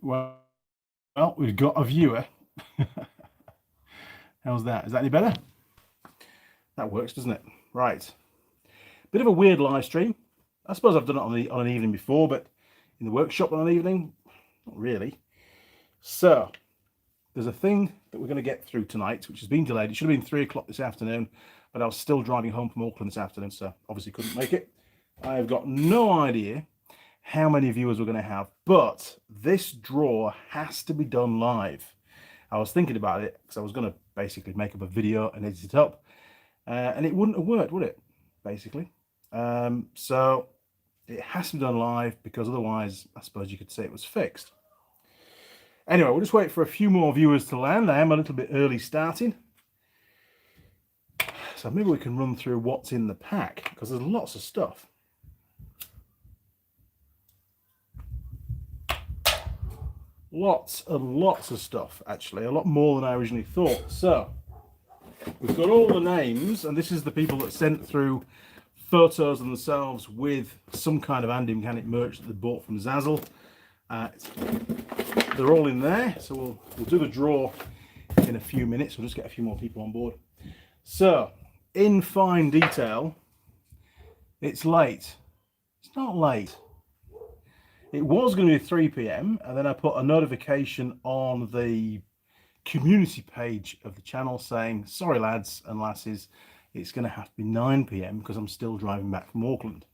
Well, we've got a viewer. How's that? Is that any better? That works, doesn't it? Right. Bit of a weird live stream. I suppose I've done it on an evening before, but in the workshop on an evening, not really. So, there's a thing that we're going to get through tonight, which has been delayed. It should have been 3 o'clock this afternoon, but I was still driving home from Auckland this afternoon, so obviously couldn't make it. I've got no idea how many viewers we're going to have, but this draw has to be done live. I was thinking about it because I was going to basically make up a video and edit it up, and it wouldn't have worked, would it? Basically. So it has to be done live because otherwise, I suppose you could say it was fixed. Anyway, we'll just wait for a few more viewers to land. I am a little bit early starting. So maybe we can run through what's in the pack because there's lots of stuff. Lots and lots of stuff, actually. A lot more than I originally thought. So we've got all the names, and this is the people that sent through photos of themselves with some kind of Andy Mechanic merch that they bought from Zazzle. They're all in there, so we'll do the draw in a few minutes. We'll just get a few more people on board. So, in fine detail, it's late. It's not late. It was going to be 3 p.m. and then I put a notification on the community page of the channel saying, sorry lads and lasses, it's going to have to be 9 p.m. because I'm still driving back from Auckland.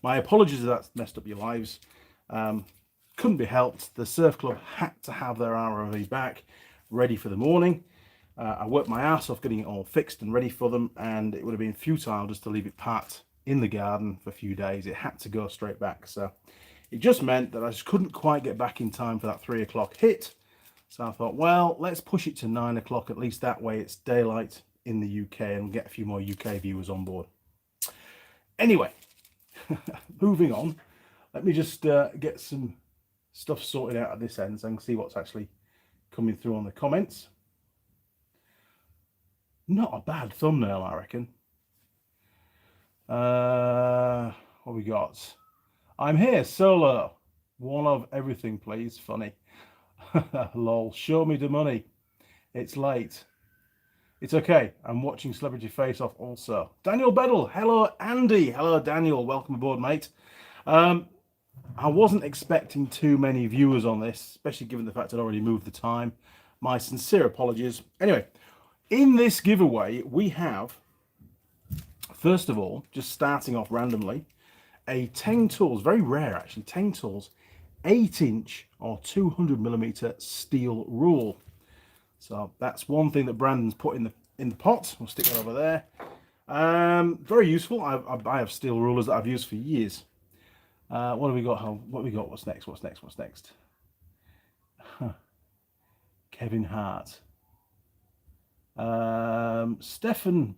My apologies if that's messed up your lives. Couldn't be helped. The surf club had to have their ROV back ready for the morning. I worked my ass off getting it all fixed and ready for them, and it would have been futile just to leave it parked in the garden for a few days. It had to go straight back, so it just meant that I just couldn't quite get back in time for that 3 o'clock hit. So I thought, well, let's push it to 9 o'clock. At least that way it's daylight in the UK and we'll get a few more UK viewers on board. Anyway, moving on. Let me just get some stuff sorted out at this end so I can see what's actually coming through on the comments. Not a bad thumbnail, I reckon. What we got? I'm here solo. One of everything, please. Funny. Lol. Show me the money. It's late. It's okay. I'm watching Celebrity Face Off also. Daniel Beddle. Hello, Andy. Hello, Daniel. Welcome aboard, mate. I wasn't expecting too many viewers on this, especially given the fact I'd already moved the time. My sincere apologies. Anyway, in this giveaway, we have, first of all, just starting off randomly, a Teng Tools, very rare actually, Teng Tools 8-inch or 200mm steel rule. So that's one thing that Brandon's put in the pot. We'll stick that over there. Very useful. I have steel rulers that I've used for years. What have we got? What have we got? What's next? What's next? What's next? Kevin Hart. Stefan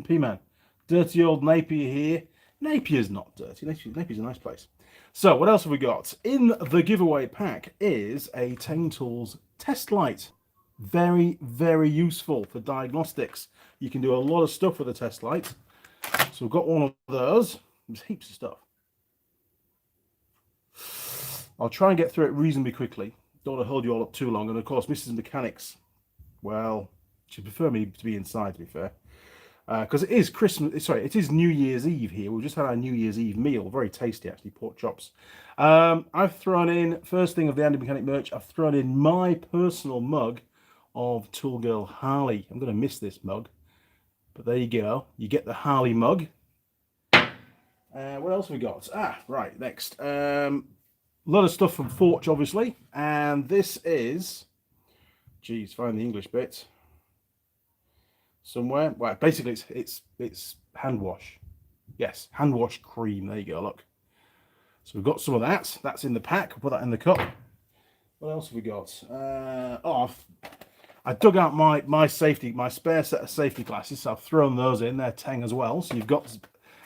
P-Man. Dirty old Napier here. Napier's not dirty. Napier's a nice place. So what else have we got? In the giveaway pack is a Teng Tools test light. Very, very useful for diagnostics. You can do a lot of stuff with a test light. So we've got one of those. There's heaps of stuff. I'll try and get through it reasonably quickly. Don't want to hold you all up too long. And of course, Mrs. Mechanics, well, she'd prefer me to be inside, to be fair. Because it is Christmas, sorry, it is New Year's Eve here. We've just had our New Year's Eve meal. Very tasty, actually, pork chops. I've thrown in, first thing of the Andy Mechanic merch, I've thrown in my personal mug of Tool Girl Harley. I'm going to miss this mug. But there you go. You get the Harley mug. What else have we got? Right, next. A lot of stuff from Forch, obviously. And this is, geez, find the English bit somewhere. Well, basically it's hand wash. Yes, hand wash cream. There you go, look. So we've got some of that. That's in the pack. We'll put that in the cup. What else have we got? I dug out my spare set of safety glasses, so I've thrown those in. They're Teng as well. So you've got,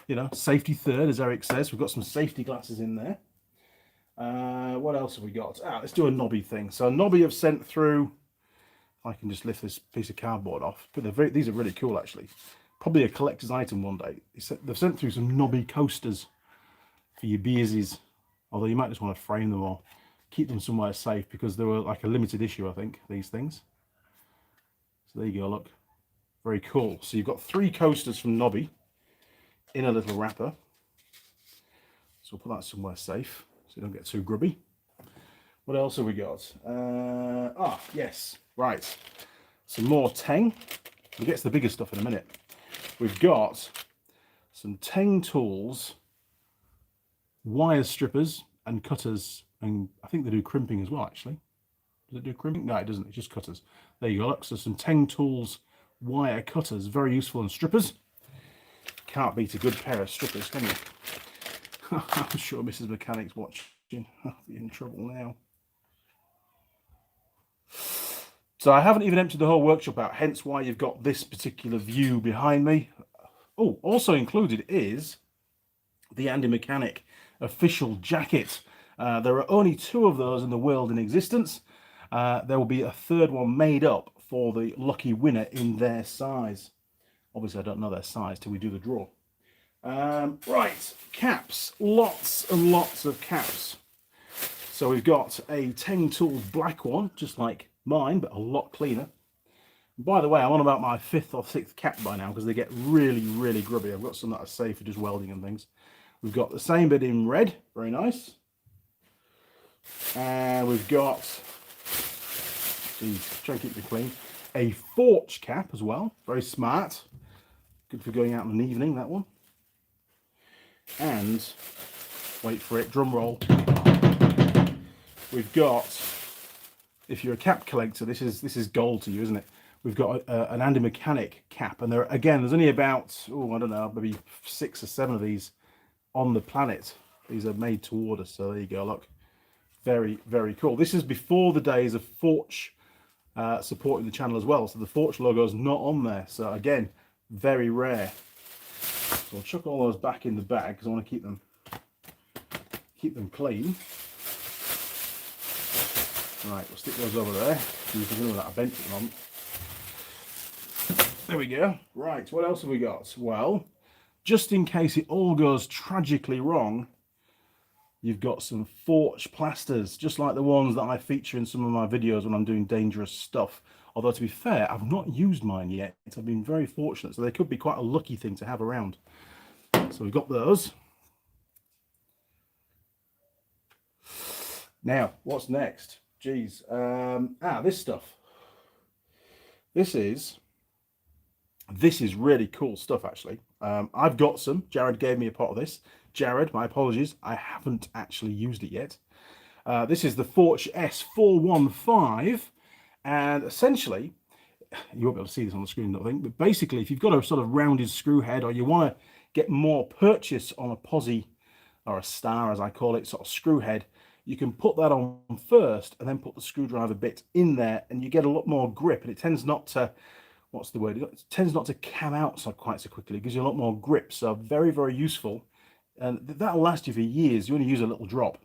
you know, safety third, as Eric says. We've got some safety glasses in there. What else have we got? Let's do a Nobby thing. So Nobby have sent through, I can just lift this piece of cardboard off, but these are really cool actually. Probably a collector's item one day. They've sent through some Nobby coasters for your beersies, although you might just want to frame them all. keep them somewhere safe because they were like a limited issue, I think, these things. So there you go, look. Very cool. So you've got 3 coasters from Nobby in a little wrapper. So we'll put that somewhere safe so you don't get too grubby. What else have we got? Yes, right. Some more Teng. We'll get to the bigger stuff in a minute. We've got some Teng Tools wire strippers and cutters, and I think they do crimping as well, actually. Does it do crimping? No, it doesn't. It's just cutters. There you go. Look, so some Teng Tools wire cutters, very useful in strippers. Can't beat a good pair of strippers, can you? I'm sure Mrs. Mechanic's watching. I'll be in trouble now. So I haven't even emptied the whole workshop out, hence why you've got this particular view behind me. Oh, also included is the Andy Mechanic official jacket. There are only 2 of those in the world in existence. There will be a 3rd one made up for the lucky winner in their size. Obviously, I don't know their size till we do the draw. Right, caps. Lots and lots of caps. So we've got a Teng Tools black one, just like mine, but a lot cleaner. By the way, I'm on about my 5th or 6th cap by now because they get really, really grubby. I've got some that are safe for just welding and things. We've got the same bit in red, very nice. And we've got, try and keep it clean, a Forch cap as well, very smart. Good for going out in an evening, that one. And, wait for it, drum roll. We've got, if you're a cap collector, this is gold to you, isn't it? We've got an Andy Mechanic cap, and there's only about, I don't know, maybe 6 or 7 of these on the planet. These are made to order, so there you go, look. Very, very cool. This is before the days of Forch supporting the channel as well, so the Forch logo is not on there, so again, very rare. So I'll chuck all those back in the bag because I want to keep them clean. Right, we'll stick those over there. That I bent at the moment. There we go. Right, what else have we got? Well, just in case it all goes tragically wrong, you've got some Forch plasters, just like the ones that I feature in some of my videos when I'm doing dangerous stuff. Although, to be fair, I've not used mine yet. I've been very fortunate, so they could be quite a lucky thing to have around. So we've got those. Now, what's next? Geez. This stuff. This is really cool stuff, actually. I've got some. Jared gave me a pot of this. Jared, my apologies. I haven't actually used it yet. This is the Forch S415. And essentially, you won't be able to see this on the screen, I think, but basically, if you've got a sort of rounded screw head, or you want to get more purchase on a posi, or a star, as I call it, sort of screw head, you can put that on first and then put the screwdriver bit in there, and you get a lot more grip, and it tends not to, what's the word? It tends not to cam out quite so quickly. It gives you a lot more grip, so very, very useful. And that'll last you for years. You only use a little drop,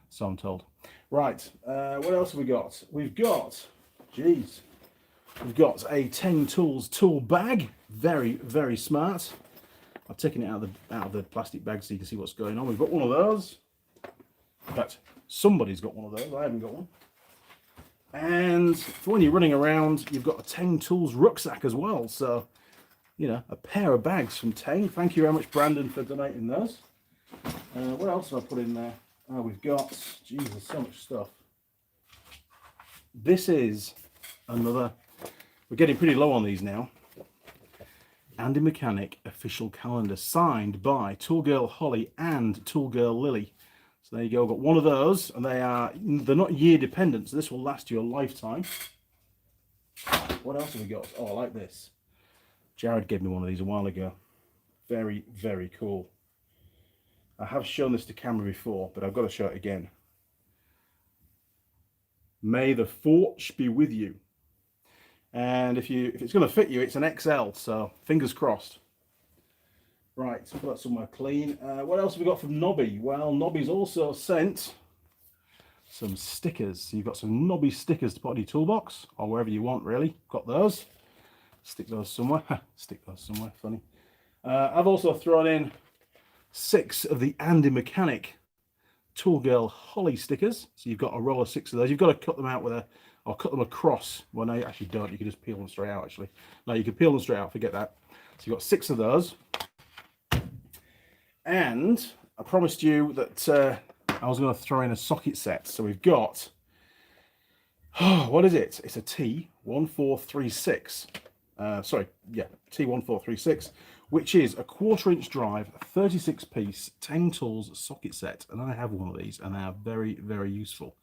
so I'm told. Right, what else have we got? We've got a Teng Tools tool bag. Very, very smart. I've taken it out of the plastic bag so you can see what's going on. We've got one of those. In fact, somebody's got one of those. I haven't got one. And for when you're running around, you've got a Teng Tools rucksack as well. So, you know, a pair of bags from Teng. Thank you very much, Brandon, for donating those. What else have I put in there? Oh, we've got, Jesus, so much stuff. This is another, we're getting pretty low on these now. Andy Mechanic official calendar, signed by Toolgirl Holly and Toolgirl Lily. So there you go, got one of those, and they're not year dependent, so this will last you a lifetime. What else have we got? Oh, I like this. Jared gave me one of these a while ago. Very, very cool. I have shown this to camera before, but I've got to show it again. May the Forch be with you. And if it's going to fit you, it's an XL, so fingers crossed. Right, so put that somewhere clean. What else have we got from Nobby? Well, Nobby's also sent some stickers. So you've got some Nobby stickers to put on your toolbox, or wherever you want, really. Got those. Stick those somewhere. Stick those somewhere, funny. I've also thrown in 6 of the Andy Mechanic Tool Girl Holly stickers. So you've got a roll of 6 of those. You've got to cut them out with a, or cut them across. Well, no, you actually don't. You can just peel them straight out, actually. No, you can peel them straight out. Forget that. So you've got 6 of those. And I promised you that I was going to throw in a socket set. So we've got, what is it? It's a T1436. T1436, which is a 1/4 inch drive, 36 piece Teng Tools socket set. And I have one of these and they are very, very useful.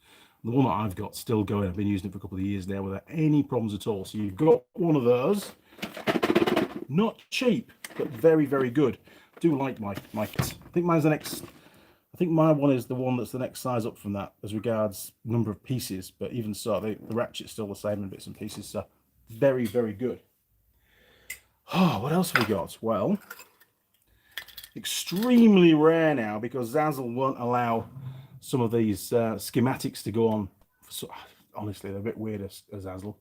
The one that I've got still going. I've been using it for a couple of years now without any problems at all. So you've got one of those. Not cheap, but very, very good. I do like my kit. I think mine's the next. I think my one is the one that's the next size up from that as regards number of pieces. But even so, the ratchet's still the same in bits and pieces. So very, very good. Oh, what else have we got? Well, extremely rare now because Zazzle won't allow some of these schematics to go on. So, honestly, they're a bit weird as Zazzle.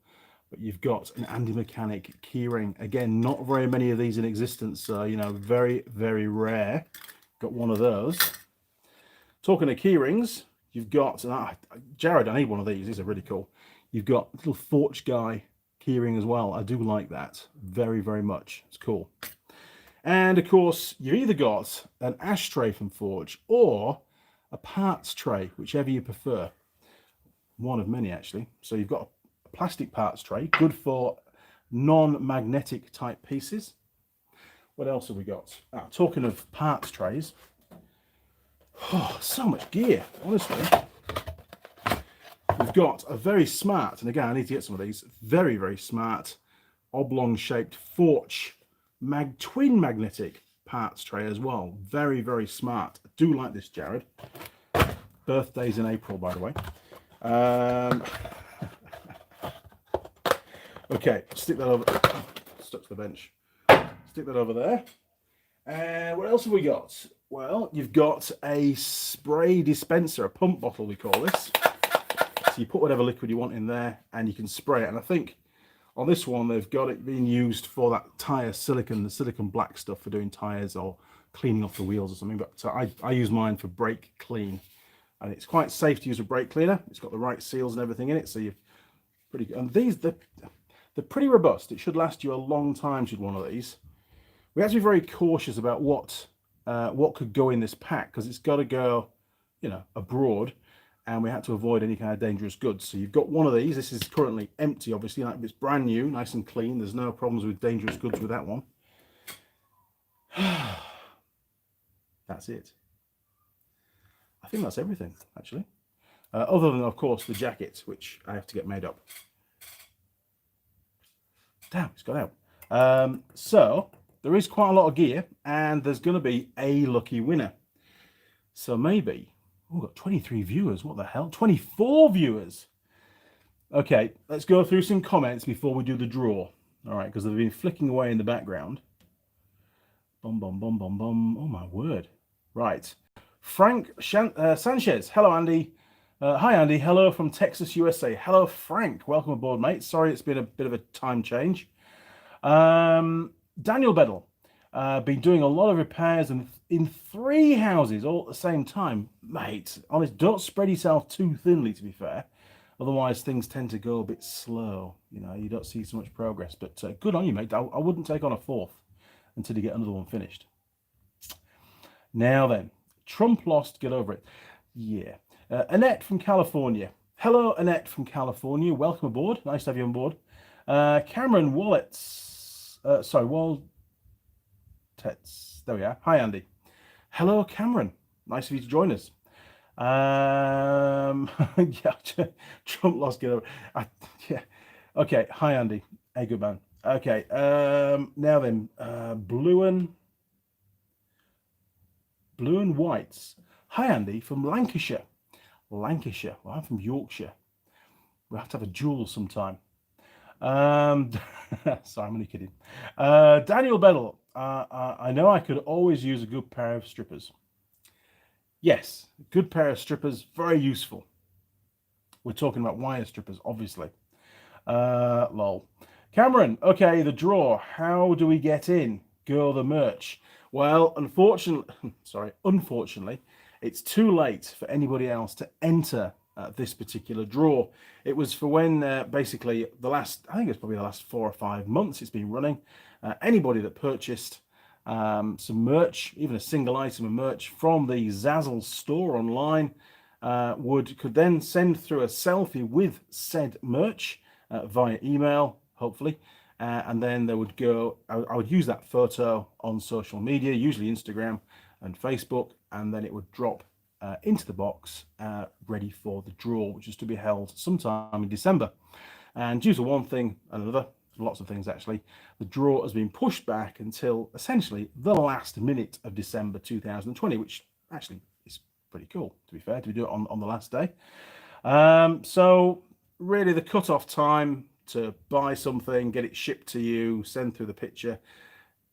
But you've got an Andy Mechanic keyring. Again, not very many of these in existence. So, you know, very, very rare. Got one of those. Talking of keyrings, you've got, Jared, I need one of these. These are really cool. You've got a little Forch guy keyring as well. I do like that very, very much. It's cool. And of course, you've either got an ashtray from Forch or a parts tray, whichever you prefer. One of many, actually. So you've got a plastic parts tray, good for non-magnetic type pieces. What else have we got? Talking of parts trays, oh, so much gear, honestly. We've got a very smart, and again, I need to get some of these, very, very smart, oblong-shaped Forch twin magnetic parts tray as well. Very, very smart. I do like this, Jared. Birthday's in April, by the way. Okay, stick that over, stuck to the bench. Stick that over there. And what else have we got? Well, you've got a spray dispenser, a pump bottle we call this. So you put whatever liquid you want in there and you can spray it. And I think on this one, they've got it being used for that tire silicon, the silicon black stuff for doing tires or cleaning off the wheels or something. But I use mine for brake clean. And it's quite safe to use a brake cleaner. It's got the right seals and everything in it. So you're pretty good. And these, they're pretty robust. It should last you a long time, should one of these. We have to be very cautious about what could go in this pack because it's got to go, you know, abroad, and we had to avoid any kind of dangerous goods. So you've got one of these. This is currently empty, obviously. Like, it's brand new, nice and clean. There's no problems with dangerous goods with that one. That's it. I think that's everything, actually. Other than, of course, the jacket, which I have to get made up. Damn, it's got out. So there is quite a lot of gear, and there's going to be a lucky winner. So maybe, oh, we've got 23 viewers. What the hell? 24 viewers. Okay, let's go through some comments before we do the draw. All right, because they've been flicking away in the background. Bum, bum, bum, bum, bum. Oh, my word. Right. Frank Sanchez. Hello, Andy. Hi, Andy. Hello from Texas, USA. Hello, Frank. Welcome aboard, mate. Sorry, it's been a bit of a time change. Daniel Bedell. Been doing a lot of repairs in 3 houses all at the same time. Mate, honest, don't spread yourself too thinly, to be fair. Otherwise, things tend to go a bit slow. You know, you don't see so much progress. But good on you, mate. I wouldn't take on a 4th until you get another one finished. Now then, Trump lost, get over it. Yeah. Annette from California. Hello, Annette from California. Welcome aboard. Nice to have you on board. Cameron Wallets. There we are. Hi, Andy. Hello, Cameron. Nice of you to join us. Yeah, Trump lost, get over it. Yeah. Okay. Hi, Andy. Hey, good man. Okay. Now then, Blue and Whites. Hi, Andy from Lancashire. Lancashire. Well, I'm from Yorkshire. We'll have to have a duel sometime. Sorry, I'm only kidding. Daniel Bedell. I know I could always use a good pair of strippers. Yes, a good pair of strippers, very useful. We're talking about wire strippers, obviously. Lol. Cameron, okay, the draw. How do we get in? Go the merch. Well, unfortunately, it's too late for anybody else to enter this particular draw. It was for when basically I think it's probably the last 4 or 5 months it's been running. Anybody that purchased some merch, even a single item of merch from the Zazzle store online, could then send through a selfie with said merch via email, hopefully, and then they would go. I would use that photo on social media, usually Instagram and Facebook, and then it would drop into the box, ready for the draw, which is to be held sometime in December. And due to one thing and another, lots of things actually, the draw has been pushed back until essentially the last minute of December 2020, which actually is pretty cool, to be fair, to do it on the last day. So really the cut-off time to buy something, get it shipped to you, send through the picture,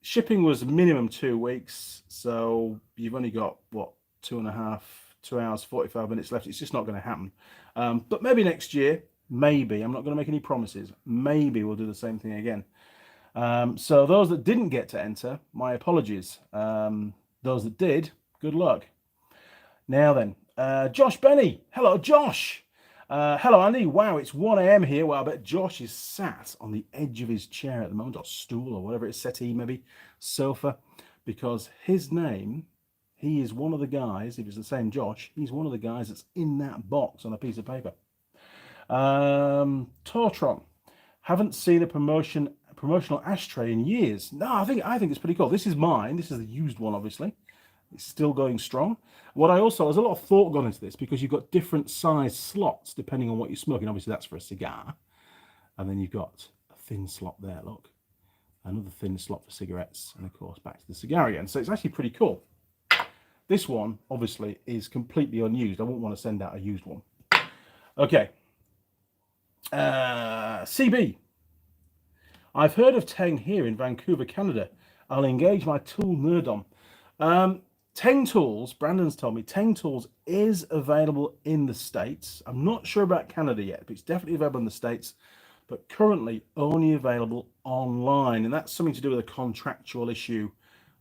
shipping was minimum 2 weeks, so you've only got, what, 2 hours, 45 minutes left. It's just not going to happen. But maybe next year, maybe, I'm not going to make any promises, maybe we'll do the same thing again. So those that didn't get to enter, my apologies. Those that did, good luck. Now then, Josh Benny. Hello, Josh. Hello, Andy. Wow, it's 1 a.m. here. Well, I bet Josh is sat on the edge of his chair at the moment, or stool, or whatever it is, settee, maybe, sofa, because his name, he is one of the guys, if it's the same Josh, he's one of the guys that's in that box on a piece of paper. Tortron. Haven't seen a promotional ashtray in years. No, I think it's pretty cool. This is mine. This is the used one, obviously. It's still going strong. There's a lot of thought gone into this, because you've got different size slots depending on what you're smoking. Obviously, that's for a cigar. And then you've got a thin slot there, look. Another thin slot for cigarettes. And of course, back to the cigar again. So it's actually pretty cool. This one, obviously, is completely unused. I wouldn't want to send out a used one. Okay. CB. I've heard of Teng here in Vancouver, Canada. I'll engage my tool nerdom. Teng Tools, Brandon's told me, Teng Tools is available in the States. I'm not sure about Canada yet, but it's definitely available in the States, but currently only available online. And that's something to do with a contractual issue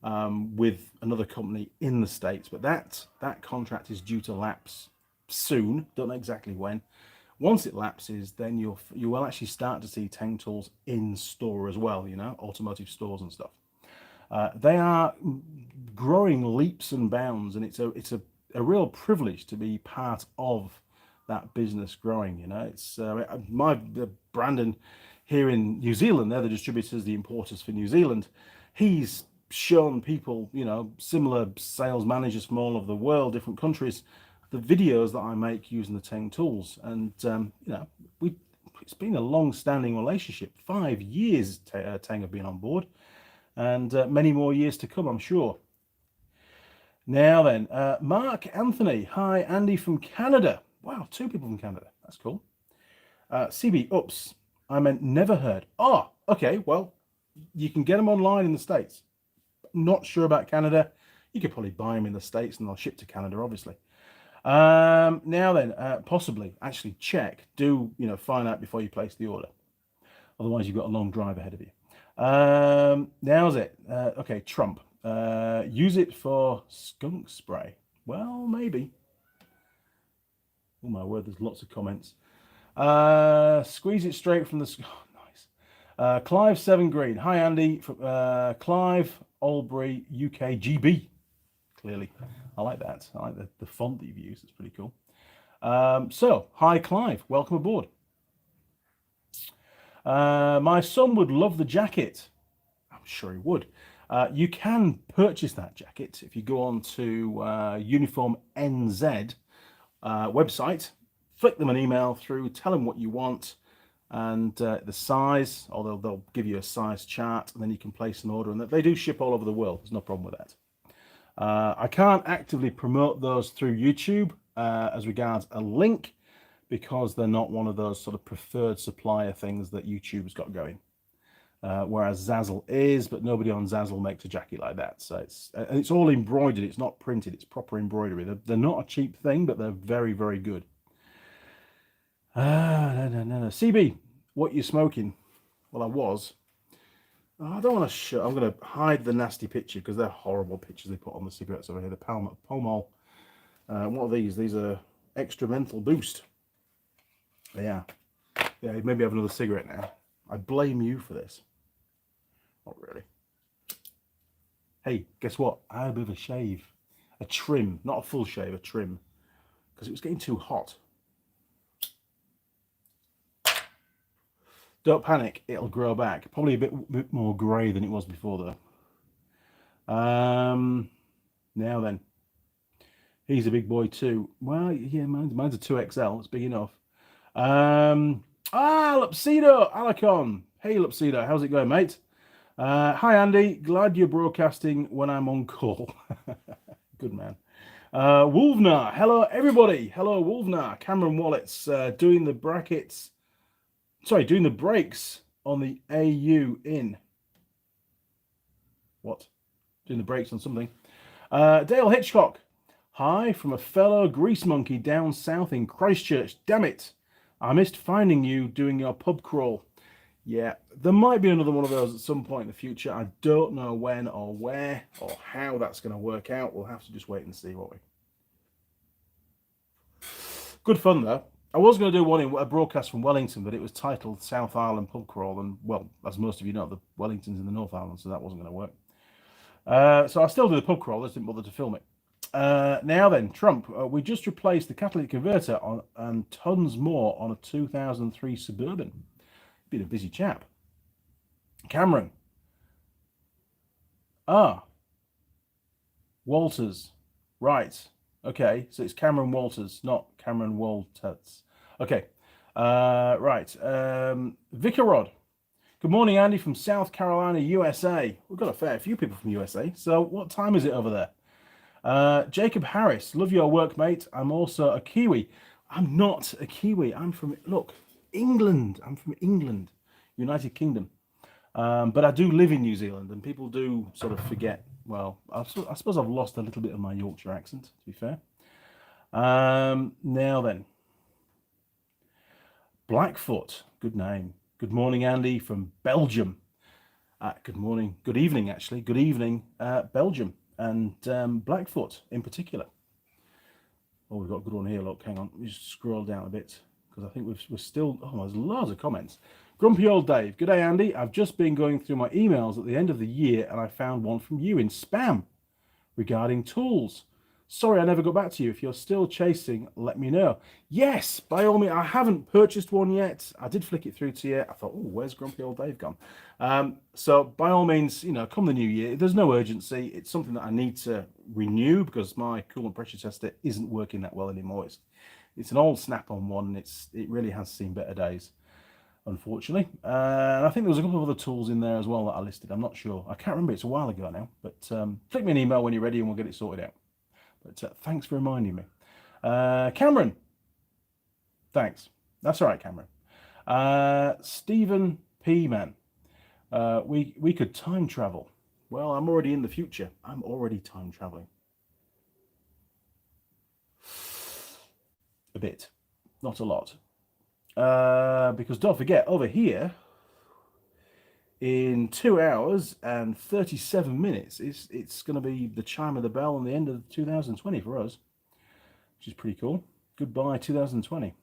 with another company in the States. But that contract is due to lapse soon. Don't know exactly when. Once it lapses, then you will actually start to see Teng Tools in store as well, automotive stores and stuff. They are growing leaps and bounds, and it's a real privilege to be part of that business growing. It's Brandon here in New Zealand. They're the distributors, the importers for New Zealand. He's shown people, similar sales managers from all over the world, different countries, the videos that I make using the Teng Tools, and it's been a long-standing relationship. 5 years Teng have been on board, and many more years to come, I'm sure. Now then, Mark Anthony. Hi, Andy from Canada. Wow, 2 people from Canada. That's cool. CB, oops, I meant never heard. Oh, okay, well, you can get them online in the States. Not sure about Canada. You could probably buy them in the States and they'll ship to Canada, obviously. Now then, possibly, actually check. Do, find out before you place the order. Otherwise, you've got a long drive ahead of you. Now's it. Okay, Trump. Use it for skunk spray. Well, maybe. Oh my word, there's lots of comments. Squeeze it straight from the... Oh, nice. Clive 7 Green. Hi, Andy. From Clive, Albury, UK, GB. Clearly. I like that. I like the font that you've used. It's pretty cool. So, hi, Clive. Welcome aboard. My son would love the jacket. I'm sure he would. You can purchase that jacket if you go on to Uniform NZ website, flick them an email through, tell them what you want and the size, or they'll give you a size chart, and then you can place an order. And they do ship all over the world. There's no problem with that. I can't actively promote those through YouTube as regards a link, because they're not one of those sort of preferred supplier things that YouTube's got going. Whereas Zazzle is, but nobody on Zazzle makes a jacket like that. So it's all embroidered. It's not printed. It's proper embroidery. They're not a cheap thing, but they're very, very good. No. CB, what you smoking? Well, I was. Oh, I don't want to show. I'm going to hide the nasty picture because they're horrible pictures they put on the cigarettes over here. The Pall Mall What are these? These are extra menthol boost. Yeah. Yeah, maybe have another cigarette now. I blame you for this. Not really. Hey, guess what? I had a bit of a shave. A trim. Not a full shave, a trim. Because it was getting too hot. Don't panic, it'll grow back. Probably a bit more grey than it was before, though. Now then. He's a big boy too. Well, yeah, mine's a 2XL. It's big enough. Lupsido, Alicon. Hey, Lupsido, how's it going, mate? Hi, Andy. Glad you're broadcasting when I'm on call. Good man. Wolfnar, hello, everybody. Hello, Wolfnar. Cameron Wallets doing the brackets. Sorry, doing the brakes on the AU in. What? Doing the brakes on something. Dale Hitchcock. Hi from a fellow grease monkey down south in Christchurch. Damn it. I missed finding you doing your pub crawl. Yeah, there might be another one of those at some point in the future. I don't know when or where or how that's going to work out. We'll have to just wait and see, won't we? Good fun, though. I was going to do one in a broadcast from Wellington, but it was titled South Island Pub Crawl. And, well, as most of you know, the Wellington's in the North Island, so that wasn't going to work. So I still do the pub crawl. I just didn't bother to film it. Now then, Trump, we just replaced the catalytic converter on and tons more on a 2003 Suburban. Been a busy chap. Cameron. Walters. Right. Okay, so it's Cameron Walters, not Cameron Walters. Okay. Right. Vicarod. Good morning, Andy from South Carolina, USA. We've got a fair few people from USA. So what time is it over there? Jacob Harris, love your work, mate. I'm also a Kiwi. I'm not a Kiwi. I'm from, look, England. I'm from England, United Kingdom. But I do live in New Zealand, and people do sort of forget. Well, I suppose I've lost a little bit of my Yorkshire accent, to be fair. Now then. Blackfoot, good name. Good morning, Andy from Belgium. Good morning, good evening, actually. Good evening, Belgium. And Blackfoot in particular. Oh, we've got a good one here. Look, hang on. Let me just scroll down a bit because I think we're still. Oh, there's loads of comments. Grumpy old Dave. Good day, Andy. I've just been going through my emails at the end of the year and I found one from you in spam regarding tools. Sorry, I never got back to you. If you're still chasing, let me know. Yes, by all means. I haven't purchased one yet. I did flick it through to you. I thought, oh, where's Grumpy old Dave gone? So by all means, you know, come the new year. There's no urgency. It's something that I need to renew because my coolant pressure tester isn't working that well anymore. It's an old snap-on one. And it really has seen better days, unfortunately. And I think there was a couple of other tools in there as well that I listed. I'm not sure. I can't remember. It's a while ago now. But flick me an email when you're ready and we'll get it sorted out. But thanks for reminding me. Cameron. Thanks. That's all right, Cameron. Stephen P. Man. We could time travel. Well, I'm already in the future. I'm already time traveling. A bit. Not a lot. Because don't forget, over here, in 2 hours and 37 minutes, it's going to be the chime of the bell on the end of 2020 for us, which is pretty cool. Goodbye, 2020.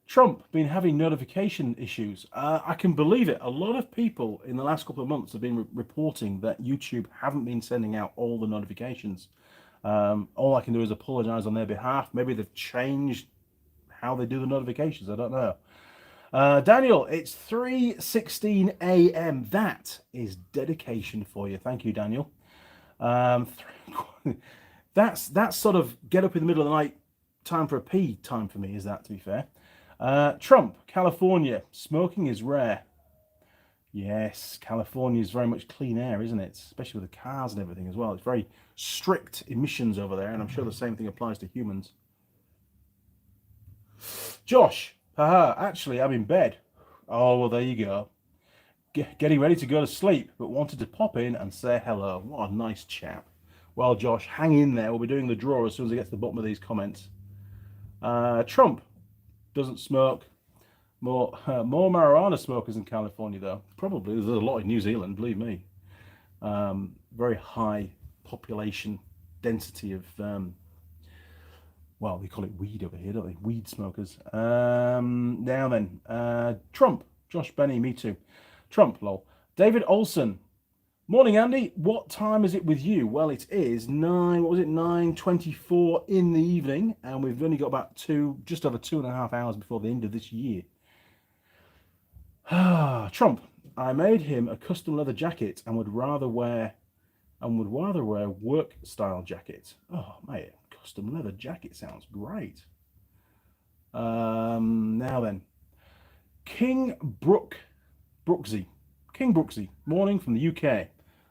Trump been having notification issues. I can believe it. A lot of people in the last couple of months have been reporting that YouTube haven't been sending out all the notifications. All I can do is apologize on their behalf. Maybe they've changed how they do the notifications. I don't know. Daniel, it's 3:16 a.m. That is dedication for you. Thank you, Daniel. That's sort of get up in the middle of the night time for a pee time for me, is that, to be fair. Trump, California, smoking is rare. Yes, California is very much clean air, isn't it? Especially with the cars and everything as well. It's very strict emissions over there, and I'm sure the same thing applies to humans. Josh, actually, I'm in bed. Oh, well, there you go. Getting ready to go to sleep, but wanted to pop in and say hello. What a nice chap. Well, Josh, hang in there. We'll be doing the draw as soon as I get to the bottom of these comments. Trump doesn't smoke. More marijuana smokers in California, though. Probably. There's a lot in New Zealand, believe me. Very high population density of, well, they call it weed over here, don't they? Weed smokers. Now then, Trump. Josh Benny, me too. Trump, lol. David Olson. Morning, Andy. What time is it with you? Well, it is 9:24 in the evening, and we've only got about just over 2.5 hours before the end of this year. Trump. I made him a custom leather jacket and would rather wear work style jacket. Oh, mate, custom leather jacket sounds great. Now then, Brooksy. King Brooksy. Morning from the UK.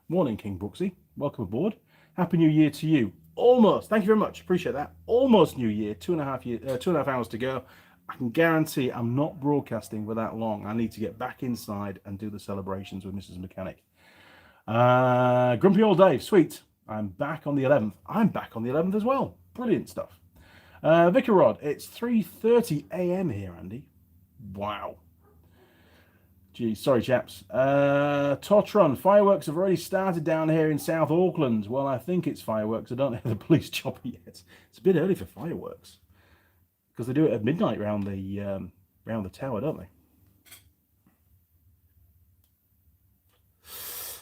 Morning, King Brooksy. Welcome aboard. Happy New Year to you. Almost. Thank you very much. Appreciate that. Almost New Year. 2.5 hours to go. I can guarantee I'm not broadcasting for that long. I need to get back inside and do the celebrations with Mrs. Mechanic. Grumpy Old Dave. Sweet. I'm back on the 11th. I'm back on the 11th as well. Brilliant stuff. Vicar Rod. It's 3:30 a.m. here, Andy. Wow. Gee, sorry, chaps. Totron, fireworks have already started down here in South Auckland. Well, I think it's fireworks. I don't have the police chopper yet. It's a bit early for fireworks because they do it at midnight round the tower, don't they?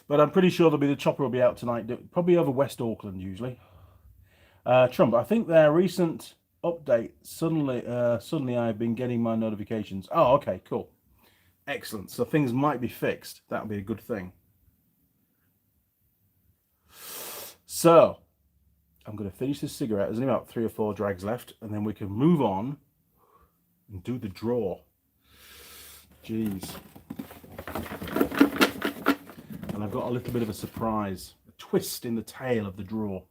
But I'm pretty sure the chopper will be out tonight, probably over West Auckland usually. Trump, I think their recent update suddenly I've been getting my notifications. Oh, okay, cool. Excellent. So things might be fixed. That would be a good thing. So I'm going to finish this cigarette. There's only about 3 or 4 drags left, and then we can move on and do the draw. Jeez. And I've got a little bit of a surprise, a twist in the tail of the draw.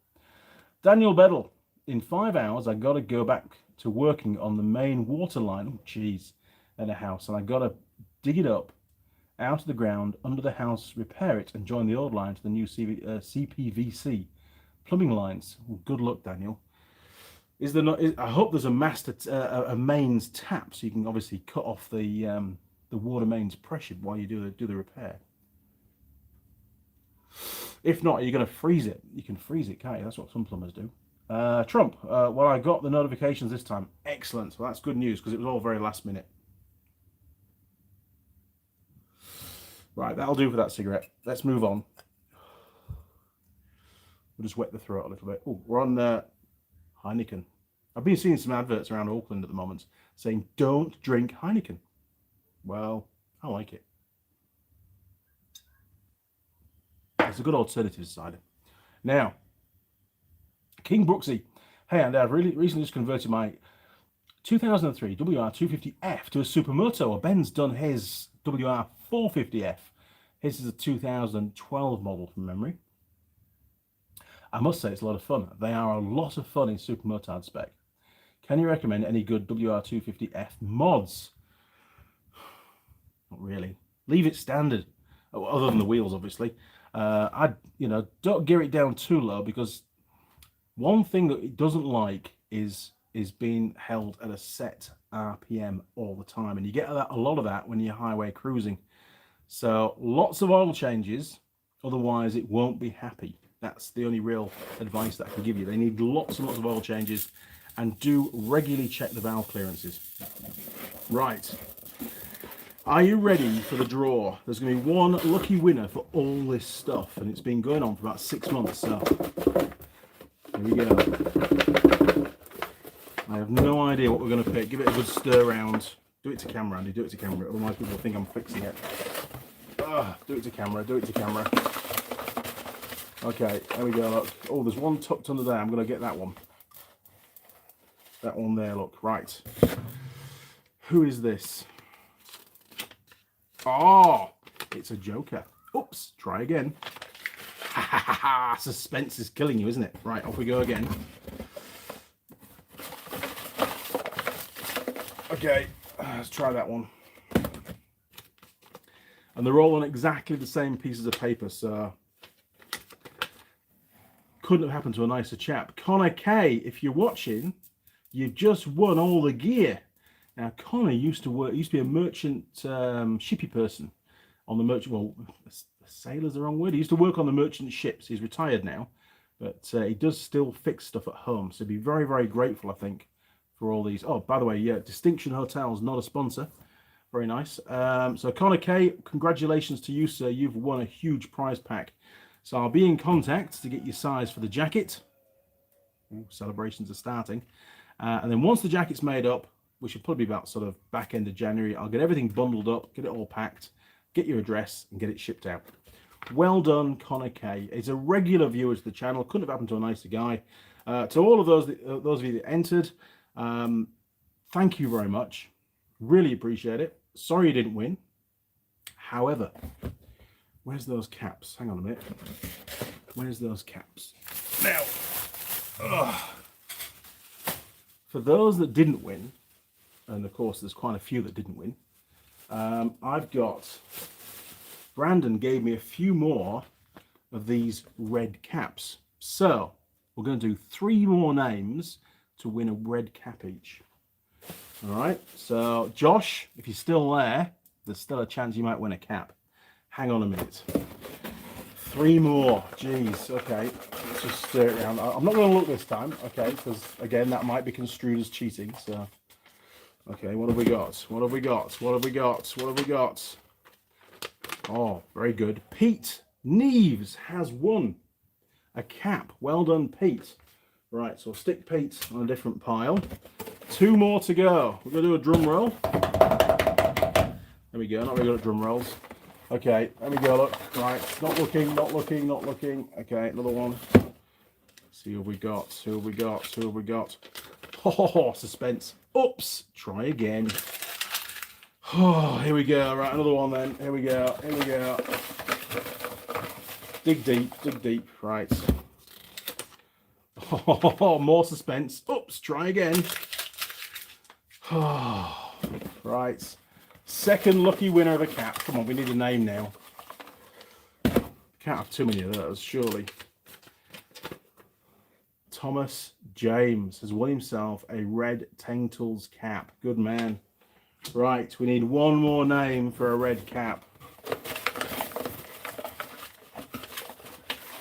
Daniel Beddle. In 5 hours, I got to go back to working on the main water line. Oh, jeez. In a house, and I got to dig it up out of the ground under the house, repair it, and join the old line to the new CPVC plumbing lines. Well, good luck, Daniel. I hope there's a mains tap, so you can obviously cut off the water mains pressure while you do the repair. If not, you're going to freeze it. You can freeze it, can't you? That's what some plumbers do. Trump. Well, I got the notifications this time. Excellent. Well, that's good news because it was all very last minute. Right, that'll do for that cigarette. Let's move on. We'll just wet the throat a little bit. Oh, we're on Heineken. I've been seeing some adverts around Auckland at the moment saying, don't drink Heineken. Well, I like it. It's a good alternative cider. Now, King Brooksy. Hey, and I've recently just converted my 2003 WR250F to a Supermoto. Ben's done his WR450F. His is a 2012 model from memory. I must say it's a lot of fun. They are a lot of fun in Supermotard spec. Can you recommend any good WR250F mods? Not really. Leave it standard, other than the wheels, obviously. Don't gear it down too low, because one thing that it doesn't like is being held at a set RPM all the time, and you get a lot of that when you're highway cruising. So lots of oil changes, otherwise it won't be happy. That's the only real advice that I can give you. They need lots and lots of oil changes, and do regularly check the valve clearances. Right. Are you ready for the draw? There's going to be one lucky winner for all this stuff, and it's been going on for about 6 months, so here we go. I have no idea what we're going to pick. Give it a good stir round. Do it to camera, Andy. Do it to camera. Otherwise people think I'm fixing it. Do it to camera. Do it to camera. Okay, there we go. Look. Oh, there's one tucked under there. I'm going to get that one. That one there, look. Right. Who is this? Oh, it's a joker. Oops. Try again. Ha ha ha ha. Suspense is killing you, isn't it? Right, off we go again. Okay, let's try that one. And they're all on exactly the same pieces of paper, so couldn't have happened to a nicer chap. Connor K, if you're watching, you've just won all the gear. Now, Connor used to be a merchant shippy person on the merchant, well, sailor's the wrong word. He used to work on the merchant ships. He's retired now, but he does still fix stuff at home. So be very, very grateful, I think, for all these. Oh, by the way, yeah, Distinction Hotels, not a sponsor. Very nice. So Connor K, congratulations to you, sir. You've won a huge prize pack. So I'll be in contact to get your size for the jacket. Ooh, celebrations are starting. And then once the jacket's made up, which will probably be about sort of back end of January, I'll get everything bundled up, get it all packed, get your address, and get it shipped out. Well done, Connor K. He's a regular viewer to the channel. Couldn't have happened to a nicer guy. To all of those of you that entered, thank you very much. Really appreciate it. Sorry you didn't win. However, where's those caps? Hang on a minute. Where's those caps? Now, for those that didn't win, and of course there's quite a few that didn't win, I've got, Brandon gave me a few more of these red caps. So we're going to do 3 more names to win a red cap each. All right, so Josh, if you're still there, there's still a chance you might win a cap. Hang on a minute. 3 more. Jeez. Okay, let's just stir it around. I'm not going to look this time, okay, because again that might be construed as cheating. So, okay, what have we got? What have we got? What have we got? What have we got? Oh, very good. Pete Neves has won a cap. Well done, Pete. Right, so I'll stick Pete on a different pile. 2 more to go. We're going to do a drum roll. There we go. Not very good at drum rolls. Okay, there we go. Look, right. Not looking, not looking, not looking. Okay, another one. Let's see who we got. Who we got? Who we got? Oh, suspense. Oops. Try again. Oh, here we go. Right, another one then. Here we go. Here we go. Dig deep. Dig deep. Right. Oh, more suspense. Oops. Try again. Oh, right. Second lucky winner of a cap. Come on, we need a name now. Can't have too many of those, surely. Thomas James has won himself a red Teng Tools cap. Good man. Right, we need 1 more name for a red cap.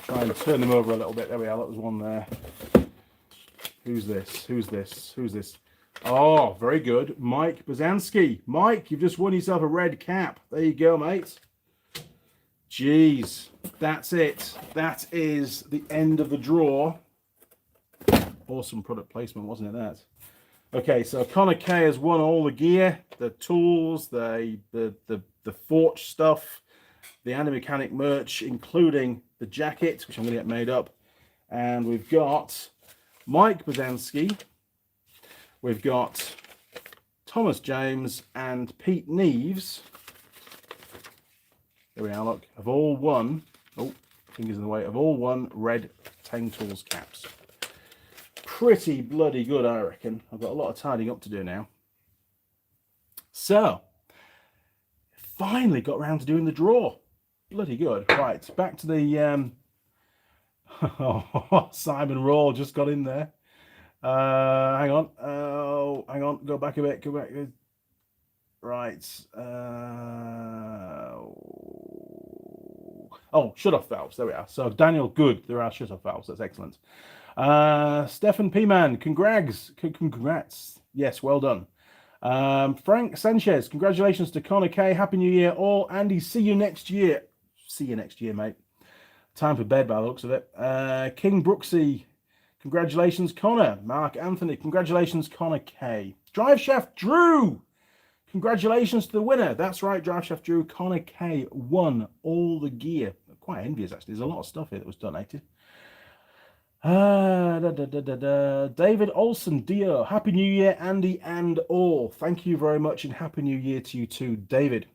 Try and turn them over a little bit. There we are, that was one there. Who's this? Who's this? Who's this? Oh, very good. Mike Bazanski. Mike, you've just won yourself a red cap. There you go, mate. Jeez, that's it. That is the end of the draw. Awesome product placement, wasn't it, that? Okay, so Connor K has won all the gear, the tools, the Forch stuff, the Andy Mechanic merch, including the jacket, which I'm going to get made up. And we've got Mike Bazanski. We've got Thomas James and Pete Neves. There we are, look, have all won, oh, fingers in the way, have all won red Teng Tools caps. Pretty bloody good, I reckon. I've got a lot of tidying up to do now. So, finally got around to doing the draw. Bloody good. Right, back to the... Simon Rawl just got in there. Hang on. Oh, hang on. Go back a bit. Go back. Right. Oh, shut-off valves. There we are. So, Daniel, good. There are shut-off valves. That's excellent. Stefan P-Man, congrats. Yes, well done. Frank Sanchez, congratulations to Connor K. Happy New Year, all. Andy, see you next year. See you next year, mate. Time for bed by the looks of it. King Brooksy, congratulations, Connor. Mark Anthony, congratulations, Connor K. Drive Shaft Drew, congratulations to the winner. That's right, Drive Shaft Drew. Connor K won all the gear. Quite envious, actually. There's a lot of stuff here that was donated. David Olson, Dio. Happy New Year, Andy and all. Thank you very much, and Happy New Year to you too, David.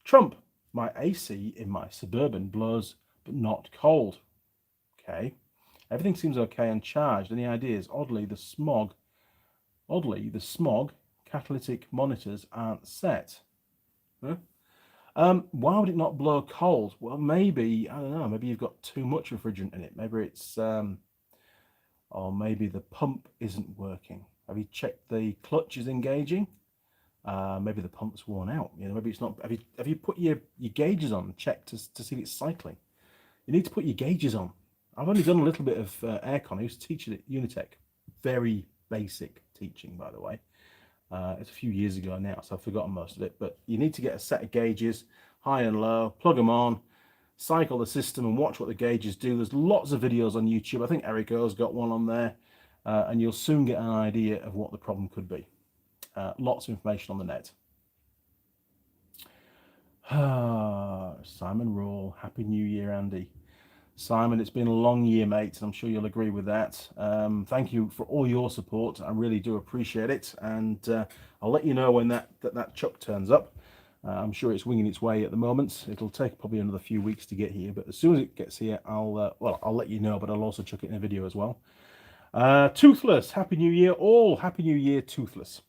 Trump, my AC in my Suburban blows, but not cold. Okay. Everything seems okay and charged. Any ideas? Oddly, the smog catalytic monitors aren't set. Huh? Why would it not blow cold? Well, maybe, I don't know, maybe you've got too much refrigerant in it. Maybe it's, or maybe the pump isn't working. Have you checked the clutch is engaging? Maybe the pump's worn out. You know, maybe it's not. Have you put your gauges on? Check to see if it's cycling. You need to put your gauges on. I've only done a little bit of aircon. I used to teach it at Unitech. Very basic teaching, by the way. It's a few years ago now, so I've forgotten most of it. But you need to get a set of gauges, high and low, plug them on, cycle the system and watch what the gauges do. There's lots of videos on YouTube. I think Eric O's got one on there, and you'll soon get an idea of what the problem could be. Lots of information on the net. Simon Rawl, Happy New Year, Andy. Simon, it's been a long year, mate, and I'm sure you'll agree with that. Thank you for all your support. I really do appreciate it, and I'll let you know when that chuck turns up. I'm sure it's winging its way at the moment. It'll take probably another few weeks to get here, but as soon as it gets here, I'll let you know, but I'll also chuck it in a video as well. Toothless, Happy New Year all. Happy New Year, Toothless.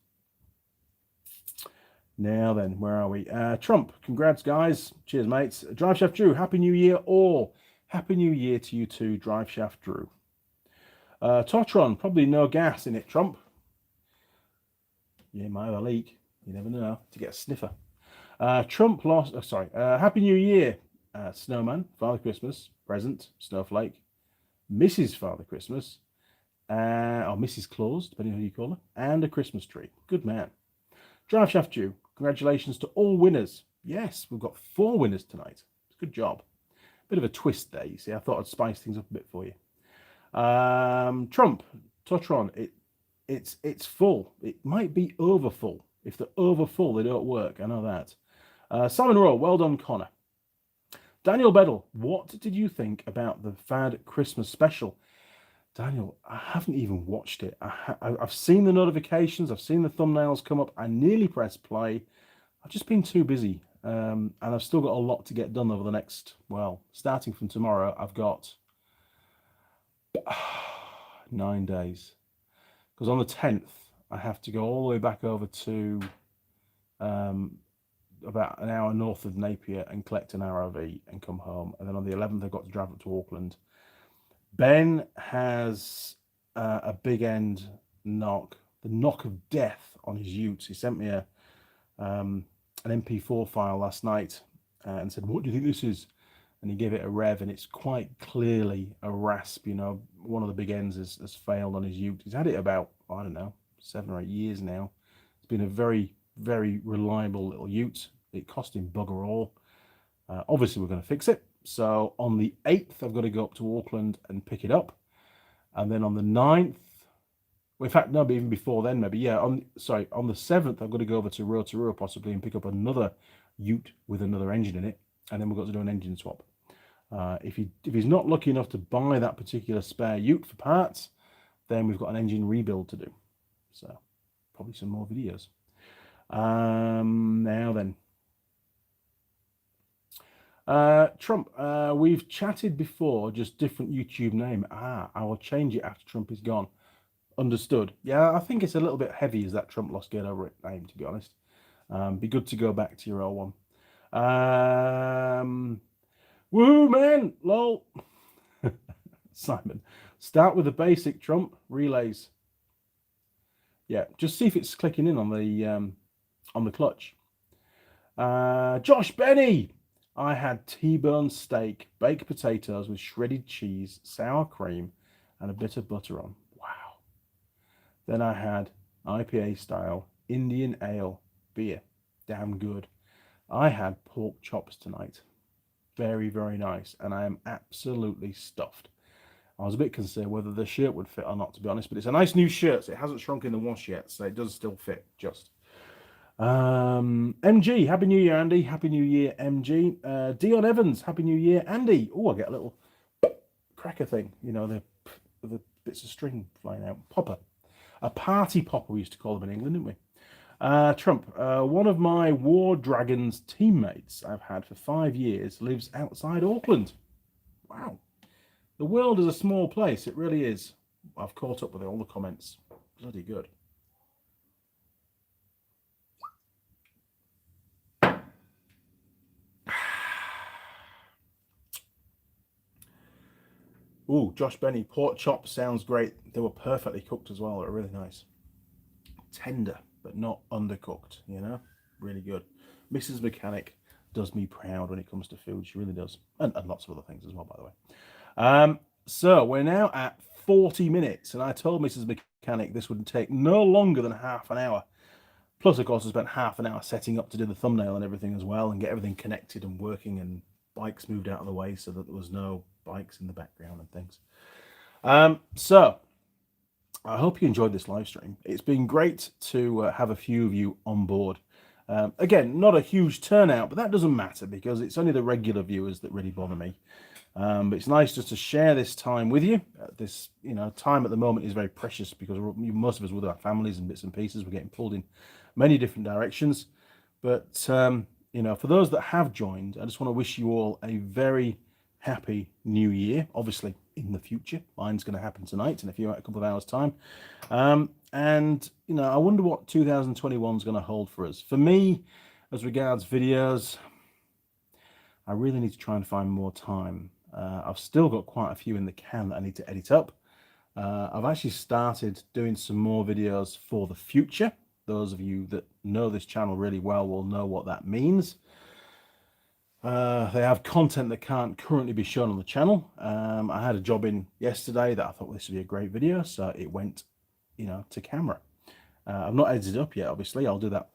Now then, where are we? Trump, congrats, guys. Cheers, mates. Drive Shaft Drew, Happy New Year all. Happy New Year to you too, Drive Shaft Drew. Totron, probably no gas in it, Trump. Yeah, might have a leak. You never know. To get a sniffer. Trump lost. Happy New Year, Snowman, Father Christmas, present, Snowflake, Mrs. Father Christmas, or Mrs. Claus, depending on who you call her, and a Christmas tree. Good man. Drive Shaft Drew, congratulations to all winners. Yes, we've got 4 winners tonight. Good job. Bit of a twist there, you see. I thought I'd spice things up a bit for you. Trump, Totron, it's full. It might be over full. If they're over full, they don't work. I know that. Simon Rowe, well done, Connor. Daniel Beddle, what did you think about the Fad Christmas special? Daniel, I haven't even watched it. I've seen the notifications. I've seen the thumbnails come up. I nearly pressed play. I've just been too busy. And I've still got a lot to get done over the next, well, starting from tomorrow, I've got 9 days. Because on the 10th, I have to go all the way back over to about an hour north of Napier and collect an ROV and come home. And then on the 11th, I've got to drive up to Auckland. Ben has a big end knock, the knock of death on his ute. He sent me an MP4 file last night and said, what do you think this is? And he gave it a rev, and it's quite clearly a rasp. You know, one of the big ends has failed on his ute. He's had it about, I don't know, 7 or 8 years now. It's been a very, very reliable little ute. It cost him bugger all. Obviously, we're going to fix it. So on the 8th, I've got to go up to Auckland and pick it up. And then on the 9th, well, in fact, no, but even before then, maybe, yeah, on the 7th, I've got to go over to Rotorua possibly and pick up another ute with another engine in it. And then we've got to do an engine swap. If he's not lucky enough to buy that particular spare ute for parts, then we've got an engine rebuild to do. So probably some more videos. Now then. Trump, we've chatted before, just different YouTube name. I will change it after Trump is gone. Understood. Yeah, I think it's a little bit heavy as that Trump lost get over it name, to be honest. Be good to go back to your old one. Woohoo, man! Lol. Simon, start with the basic, Trump. Relays. Yeah, just see if it's clicking in on the clutch. Josh Benny. I had T-bone steak, baked potatoes with shredded cheese, sour cream, and a bit of butter on. Wow. Then I had IPA style Indian ale beer. Damn good. I had pork chops tonight. Very, very nice. And I am absolutely stuffed. I was a bit concerned whether the shirt would fit or not, to be honest, but it's a nice new shirt, so it hasn't shrunk in the wash yet, so it does still fit, just. MG, Happy New Year, Andy. Happy New Year, MG. Dion Evans, Happy New Year, Andy. Oh, I get a little cracker thing, you know, the bits of string flying out. Popper. A party popper, we used to call them in England, didn't we? Trump, one of my War Dragons teammates I've had for 5 years lives outside Auckland. Wow. The world is a small place, it really is. I've caught up with all the comments. Bloody good. Ooh, Josh Benny, pork chop sounds great. They were perfectly cooked as well. They were really nice. Tender. but not undercooked, you know? Really good. Mrs. Mechanic does me proud when it comes to food. She really does. And lots of other things as well, by the way. So we're now at 40 minutes, and I told Mrs. Mechanic this would take no longer than half an hour. Plus, of course, I spent half an hour setting up to do the thumbnail and everything as well, and get everything connected and working, and bikes moved out of the way so that there was no bikes in the background and things. So I hope you enjoyed this live stream. It's been great to have a few of you on board. Again, not a huge turnout, but that doesn't matter because it's only the regular viewers that really bother me. But it's nice just to share this time with you. This, time at the moment is very precious because most of us with our families and bits and pieces, we're getting pulled in many different directions. But, for those that have joined, I just want to wish you all a very happy new year. Obviously, in the future, mine's going to happen tonight in a couple of hours' time. And, I wonder what 2021 is going to hold for us. For me, as regards videos, I really need to try and find more time. I've still got quite a few in the can that I need to edit up. I've actually started doing some more videos for the future. Those of you that know this channel really well will know what that means. They have content that can't currently be shown on the channel. I had a job in yesterday that I thought this would be a great video, so it went, to camera. I've not edited up yet, obviously. I'll do that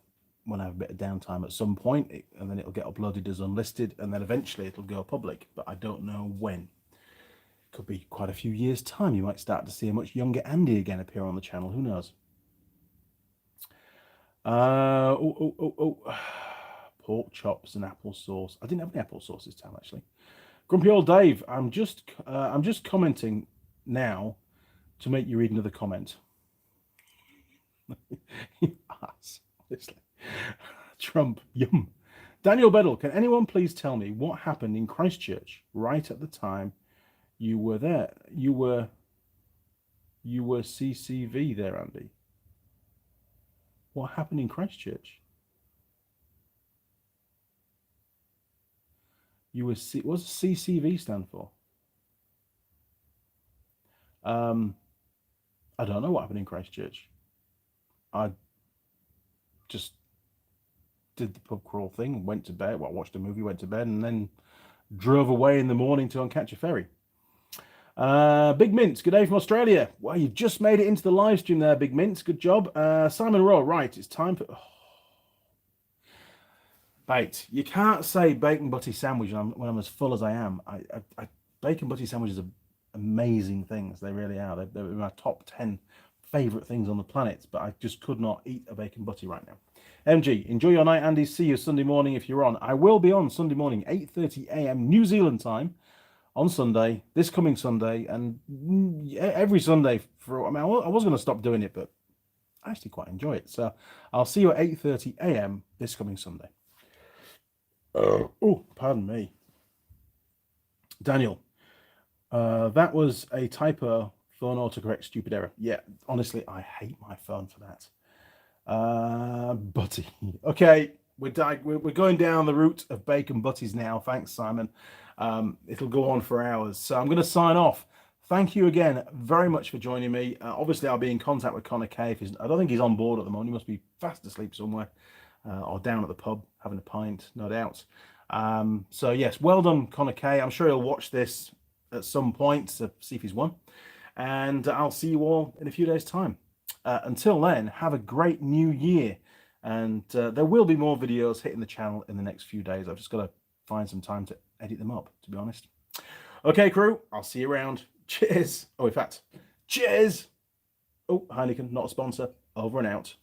when I have a bit of downtime at some point, and then it'll get uploaded as unlisted, and then eventually it'll go public, but I don't know when. Could be quite a few years' time. You might start to see a much younger Andy again appear on the channel. Who knows? Pork chops and applesauce. I didn't have any applesauce this time, actually. Grumpy old Dave, I'm just commenting now to make you read another comment. You ass, honestly. Trump, yum. Daniel Beddle, can anyone please tell me what happened in Christchurch right at the time you were there? You were CCV there, Andy. What happened in Christchurch? You were what's CCV stand for? I don't know what happened in Christchurch. I just did the pub crawl thing, went to bed, watched a movie, went to bed, and then drove away in the morning to go and catch a ferry. Big Mints, good day from Australia. Well, you just made it into the live stream there, Big Mints. Good job. Simon Rowe, right, it's time for... Bait. You can't say bacon butty sandwich when I'm as full as I am. Bacon butty sandwiches are amazing things. They really are. They're my top 10 favourite things on the planet, but I just could not eat a bacon butty right now. MG, enjoy your night, Andy. See you Sunday morning if you're on. I will be on Sunday morning, 8:30 a.m. New Zealand time on Sunday, this coming Sunday, and every Sunday. I was going to stop doing it, but I actually quite enjoy it. So I'll see you at 8:30 a.m. this coming Sunday. Oh, pardon me. Daniel, that was a typo. Phone autocorrect, stupid error. Yeah, honestly, I hate my phone for that. Butty. Okay, we're going down the route of bacon butties now. Thanks, Simon. It'll go on for hours. So I'm going to sign off. Thank you again very much for joining me. Obviously, I'll be in contact with Connor Kay. I don't think he's on board at the moment. He must be fast asleep somewhere or down at the pub having a pint, no doubt. So yes, well done, Connor Kay. I'm sure he'll watch this at some point to see if he's won. And I'll see you all in a few days' time. Until then, have a great new year. And there will be more videos hitting the channel in the next few days. I've just got to find some time to edit them up, to be honest. Okay, crew, I'll see you around. Cheers. Oh, in fact, cheers. Oh, Heineken, not a sponsor. Over and out.